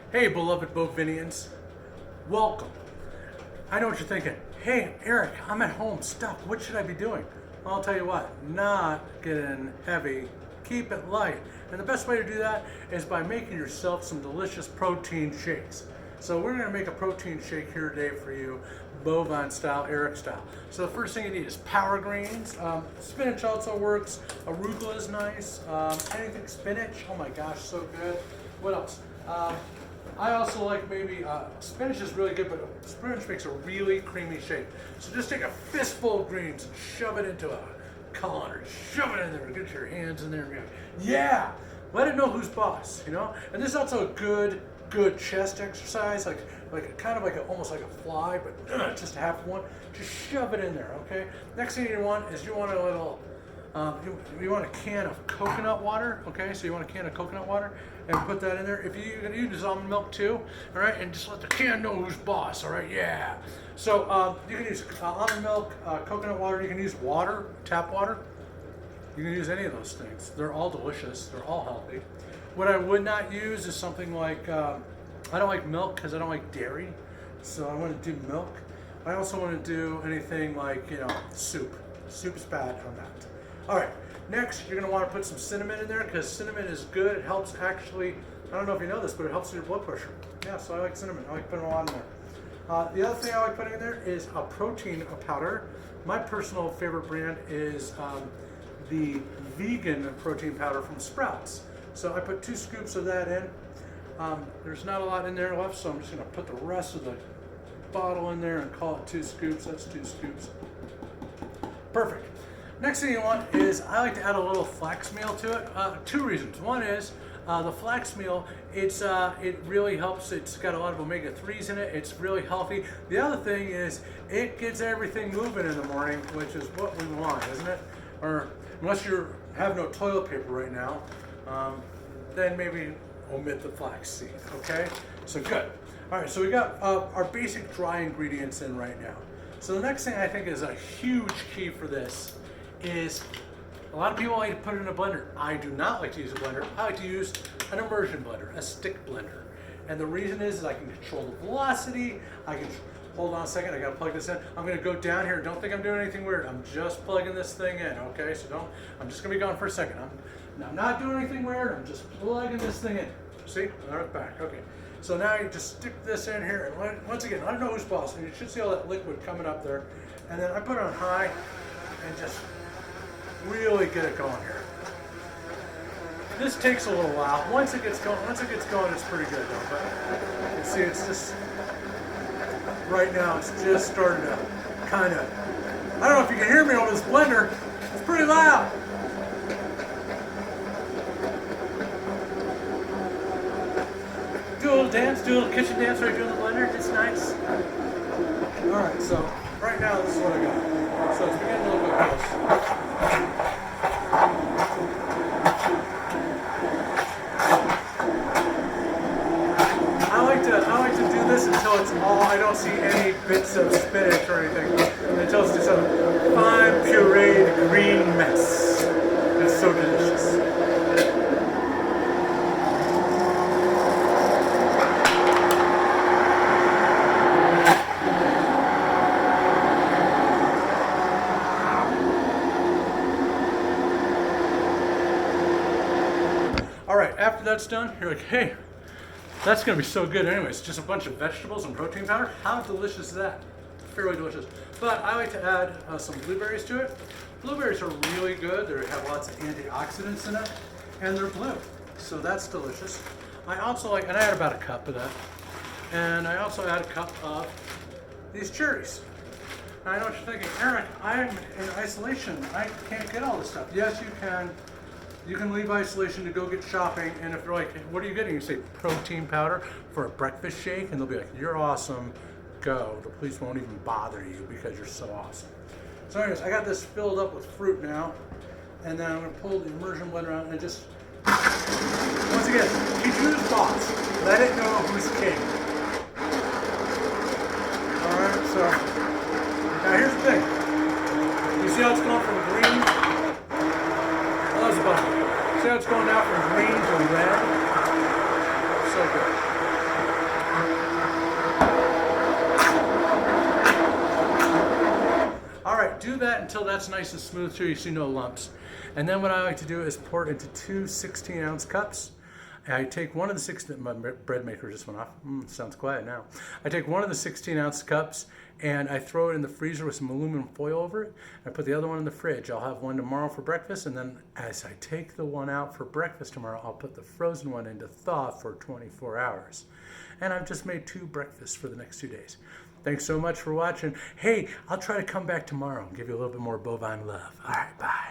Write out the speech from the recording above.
Hey, beloved Bovinians, welcome. I know what you're thinking. Hey, Eric, I'm at home stuck. What should I be doing? Well, I'll tell you what, not getting heavy. Keep it light. And the best way to do that is by making yourself some delicious protein shakes. So we're going to make a protein shake here today for you, Bovine style, Eric style. So the first thing you need is power greens. Spinach also works. Arugula is nice. Anything spinach, oh my gosh, so good. What else? I also like maybe, spinach is really good, but spinach makes a really creamy shake. So just take a fistful of greens and shove it into a colander. Shove it in there, get your hands in there and be like, yeah! Let it know who's boss, you know? And this is also a good chest exercise, like kind of like almost like a fly, but just half one. Just shove it in there, okay? Next thing you want is you want a little, you want a can of coconut water, okay? So you want a can of coconut water and put that in there. If you're gonna use almond milk too, all right? And just let the can know who's boss, all right? Yeah. So you can use almond milk, coconut water. You can use water, tap water. You can use any of those things. They're all delicious. They're all healthy. What I would not use is something like, I don't like milk because I don't like dairy. So I want to do milk. I also want to do anything like, soup. Soup's bad on that. All right, next you're gonna want to put some cinnamon in there because cinnamon is good. It helps actually, I don't know if you know this, but it helps with your blood pressure. Yeah, so I like cinnamon. I like putting a lot in there. The other thing I like putting in there is a protein powder. My personal favorite brand is the vegan protein powder from Sprouts. So I put 2 scoops of that in. There's not a lot in there left, so I'm just gonna put the rest of the bottle in there and call it 2 scoops. That's 2 scoops. Perfect. Next thing you want is, I like to add a little flax meal to it. 2 reasons. One is the flax meal, it really helps. It's got a lot of omega-3s in it. It's really healthy. The other thing is it gets everything moving in the morning, which is what we want, isn't it? Or unless you have no toilet paper right now, then maybe omit the flax seed, okay? So good. All right, so we got our basic dry ingredients in right now. So the next thing I think is a huge key for this is a lot of people like to put it in a blender. I do not like to use a blender. I like to use an immersion blender, a stick blender. And the reason is I can control the velocity. I can, hold on a second, I gotta plug this in. I'm gonna go down here. Don't think I'm doing anything weird. I'm just plugging this thing in, okay? So I'm just gonna be gone for a second. I'm not doing anything weird. I'm just plugging this thing in. See, now it's back, okay. So now you just stick this in here, and once again, I don't know who's boss, and you should see all that liquid coming up there. And then I put it on high and just really get it going here. This takes a little while. Once it gets going, it's pretty good though. But you can see it's just, right now it's just starting to kind of, I don't know if you can hear me over this blender, it's pretty loud. Do a little dance, do a little kitchen dance right here in the blender, it's nice. All right, so right now this is what I got. So it's getting a little bit close. I like to do this until it's all, I don't see any bits of spinach or anything, until it's just a fine pureed green mess. It's so delicious. All right, after that's done, you're like, hey, that's gonna be so good anyways. Just a bunch of vegetables and protein powder. How delicious is that? Fairly delicious. But I like to add some blueberries to it. Blueberries are really good. They have lots of antioxidants in it, and they're blue. So that's delicious. I also like, and I add about a cup of that. And I also add a cup of these cherries. Now I know what you're thinking, Eric, I'm in isolation. I can't get all this stuff. Yes, you can. You can leave isolation to go get shopping, and if you're like, what are you getting? You say protein powder for a breakfast shake, and they'll be like, you're awesome, go. The police won't even bother you because you're so awesome. So anyways, I got this filled up with fruit now, and then I'm gonna pull the immersion blender out and just, once again, teach who's boss. Let it know who's king. All right, so, now here's the thing. You see how it's going from green? See how it's going out from green to red? So good. do that until that's nice and smooth too. You see no lumps. And then what I like to do is pour it into two 16-ounce cups. I take one of the 16, my bread maker just went off. Sounds quiet now. I take one of the 16-ounce cups and I throw it in the freezer with some aluminum foil over it. I put the other one in the fridge. I'll have one tomorrow for breakfast, and then as I take the one out for breakfast tomorrow, I'll put the frozen one into thaw for 24 hours. And I've just made 2 breakfasts for the next 2 days. Thanks so much for watching. Hey, I'll try to come back tomorrow and give you a little bit more bovine love. All right, bye.